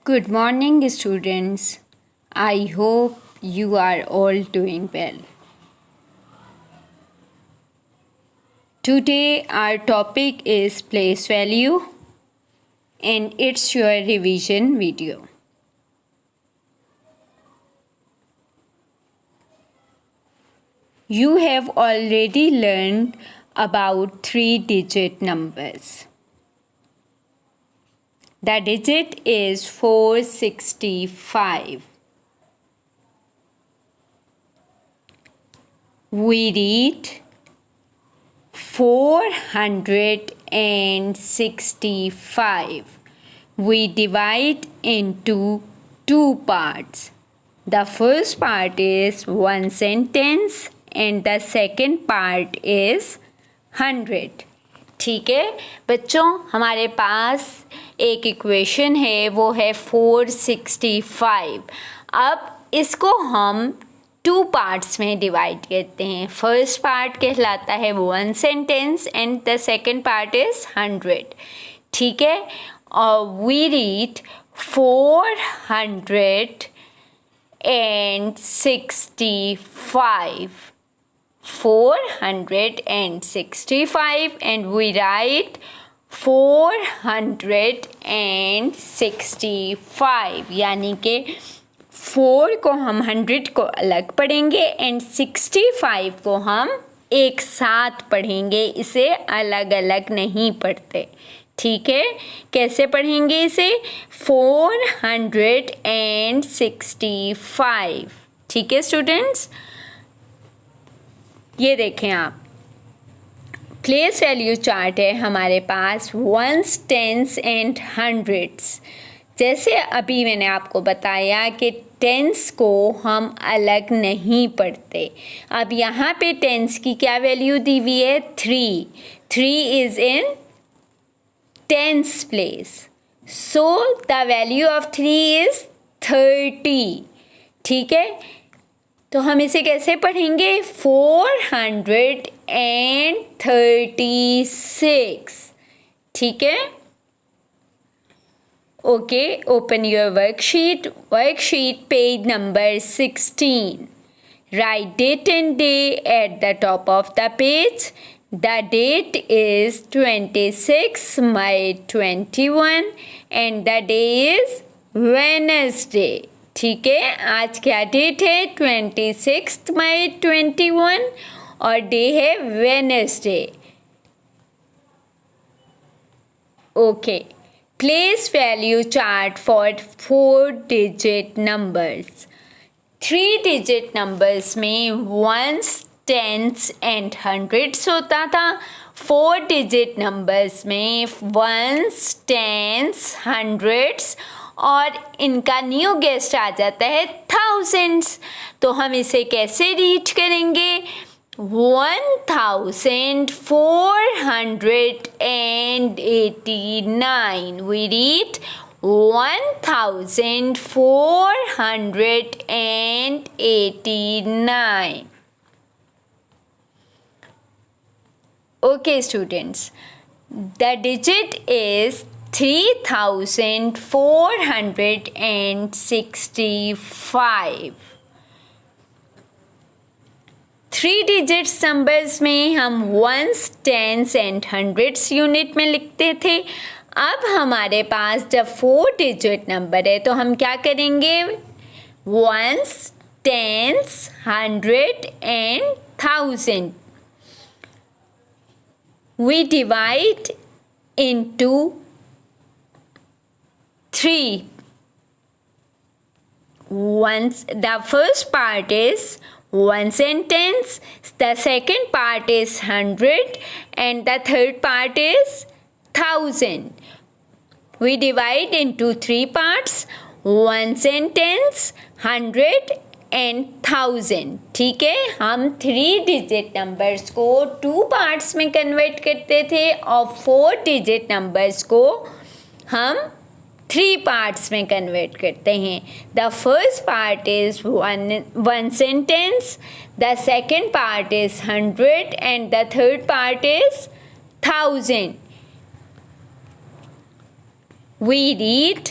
Good morning, students. I hope you are all doing well. Today, our topic is place value, and it's your revision video. You have already learned about 3-digit numbers. The digit is 465. We read 465. We divide into two parts. The first part is one sentence and the second part is 100. ठीक है बच्चों, हमारे पास एक equation है, वो है 465. अब इसको हम टू पार्ट्स में डिवाइड करते हैं. फर्स्ट पार्ट कहलाता है one sentence and the second part is 100. ठीक है, और we read 465. 465 and we write 465. यानी कि 4 को हम 100 को अलग पढ़ेंगे एंड 65 को हम एक साथ पढ़ेंगे. इसे अलग अलग नहीं पढ़ते. ठीक है, कैसे पढ़ेंगे इसे? 465. ठीक है स्टूडेंट्स, ये देखें आप, प्लेस वैल्यू चार्ट है हमारे पास वंस, टेंस एंड हंड्रेड्स. जैसे अभी मैंने आपको बताया कि टेंस को हम अलग नहीं पढ़ते. अब यहाँ पे टेंस की क्या वैल्यू दी हुई है? 3. 3 is in tens place, so the value of 3 is 30. ठीक है, तो हम इसे कैसे पढ़ेंगे? 436. ठीक है, okay. Open your worksheet page number 16. Write date and day at the top of the page. The date is 26 May 21 and the day is Wednesday. ठीक है, आज क्या डेट है? 26 मई 21 और डे है Wednesday. Okay, place value chart for 4-digit numbers. 3-digit numbers में once, tens and hundreds होता था. 4-digit numbers में वंस, टेंस, हंड्रेड्स और इनका न्यू गेस्ट आ जाता है थाउजेंड्स. तो हम इसे कैसे रीच करेंगे? 1489. We read 1489. Okay students, the digit is 3465. 3 digits numbers में हम ones, tens and hundreds unit में लिखते थे. अब हमारे पास जब 4-digit नंबर है तो हम क्या करेंगे? Ones, tens, hundred and thousand. We divide into 3. The first part is one sentence, the second part is 100 and the third part is 1000. We divide into 3 parts, one sentence, 100 and 1000. ठीक है, हम 3-digit numbers को 2 parts में convert करते थे और 4-digit numbers को हम 3 पार्ट्स में कन्वर्ट करते हैं. The first part is one sentence, the second part is 100 and the third part is 1000. We read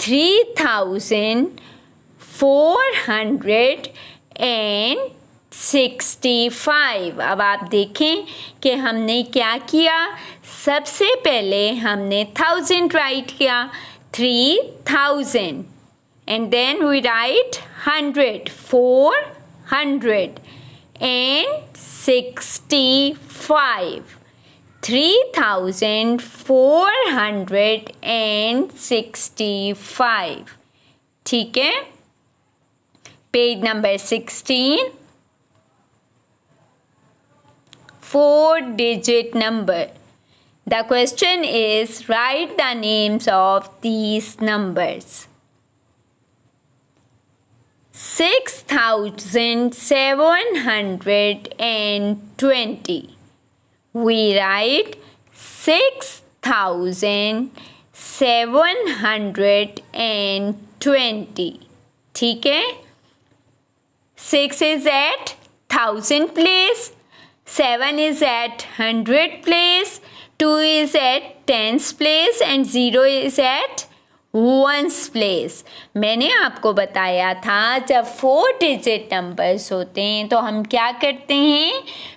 3465। अब आप देखें कि हमने क्या किया। सबसे पहले हमने 1000 राइट किया, 3000, and then we write 100, 465, 3465। ठीक है। Page number 16, 4-digit number. The question is, write the names of these numbers. 6720. We write 6720. ठीक है। 6 is at 1000 place, 7 is at 100 place, 2 is at 10s place and 0 is at 1s place. मैंने आपको बताया था जब 4-digit numbers होते हैं तो हम क्या करते हैं,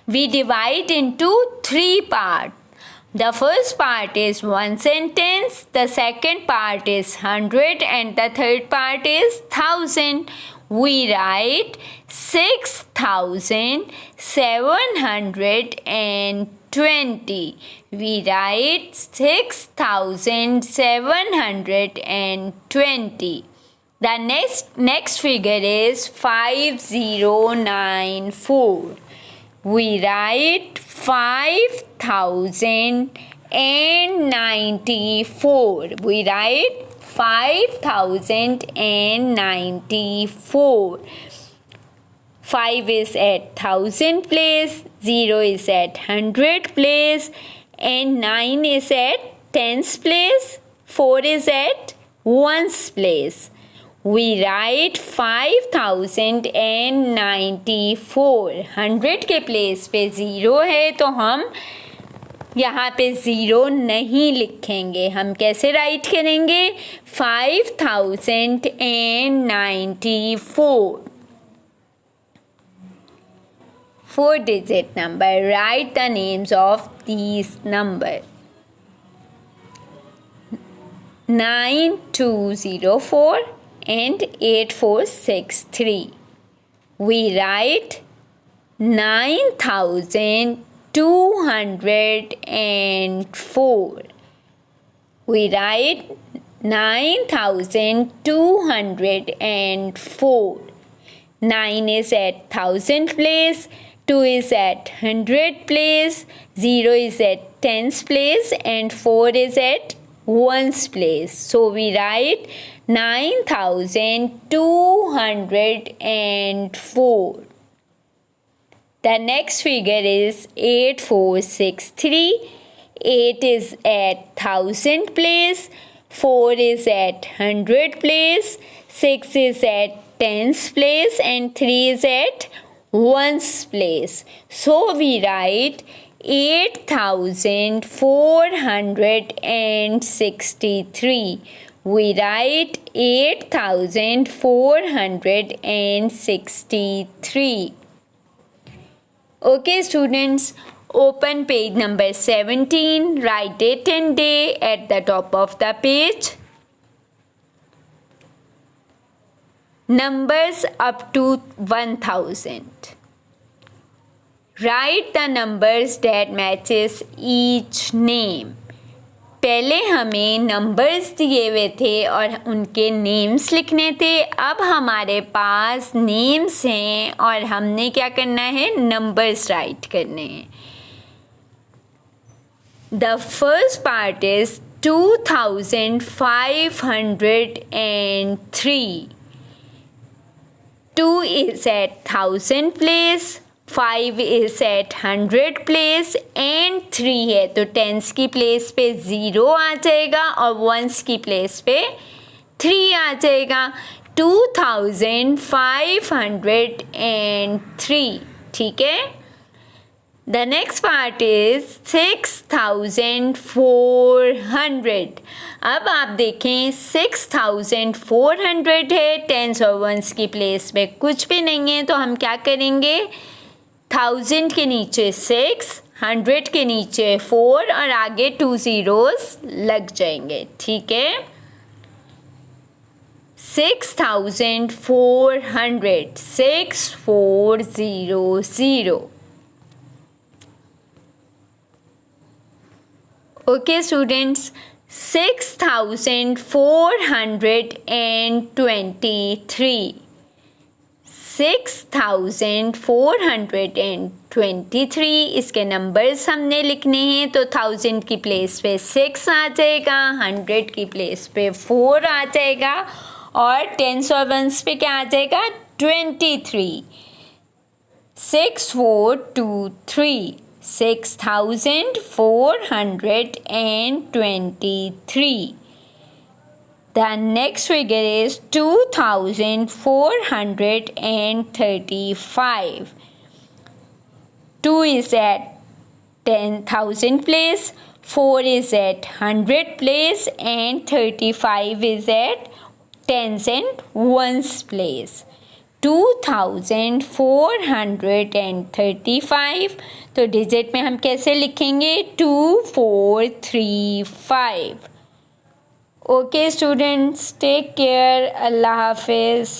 we divide into 3 parts. The first part is 1 sentence, the second part is 100 and the third part is 1000. We write 6720. We write 6720. The next figure is 5094. We write 5094. We write 5094. 5 is at 1000 place, 0 is at 100 place and 9 is at 10s place, 4 is at 1s place. We write 5094. 100 के place पे 0 है तो हम यहाँ पे 0 नहीं लिखेंगे। हम कैसे राइट करेंगे, 5094। 4-digit number. Write the names of these numbers. 9204 and 8463. We write 9204. We write 9204. 9 is at 1000 place, 2 is at 100 place, 0 is at 10s place and 4 is at 1s place. So we write 9204. The next figure is 8463. 8 is at 1000 place, 4 is at 100 place, 6 is at 10s place and 3 is at 1s place. So we write 8463. We write 8463. Okay students, open page number 17, write date and day at the top of the page. Numbers up to 1000. Write the numbers that matches each name. पहले हमें numbers दिए हुए थे और उनके names लिखने थे। अब हमारे पास नेम्स हैं और हमने क्या करना है, नंबर्स राइट करने हैं। The first part is 2503. 2 is at 1000 place, 5 is at 100 place and 3 है तो 10s की प्लेस पे 0 आ जाएगा और 1s की प्लेस पे 3 आ जाएगा। 2503। ठीक है। The next part is 6400. अब आप देखें 6400 है, टेंस और वंस की प्लेस में कुछ भी नहीं है, तो हम क्या करेंगे, 1000 के नीचे 6, 100 के नीचे 4 और आगे 2 zeros लग जाएंगे, ठीक है। 6400, 6400। Okay students, 6423, 6423 इसके नंबर्स हमने लिखने हैं, तो 1000 की प्लेस पे 6 आ जाएगा, 100 की प्लेस पे 4 आ जाएगा और टेंस और वंस पे क्या आ जाएगा, 23। 6423, 6423. The next figure is 2435. 2 is at 10,000 place, 4 is at 100 place and 35 is at tens and ones place. 2435, तो डिजिट में हम कैसे लिखेंगे, 2435। ओके स्टूडेंट्स, टेक केयर, अल्लाह हाफिज़।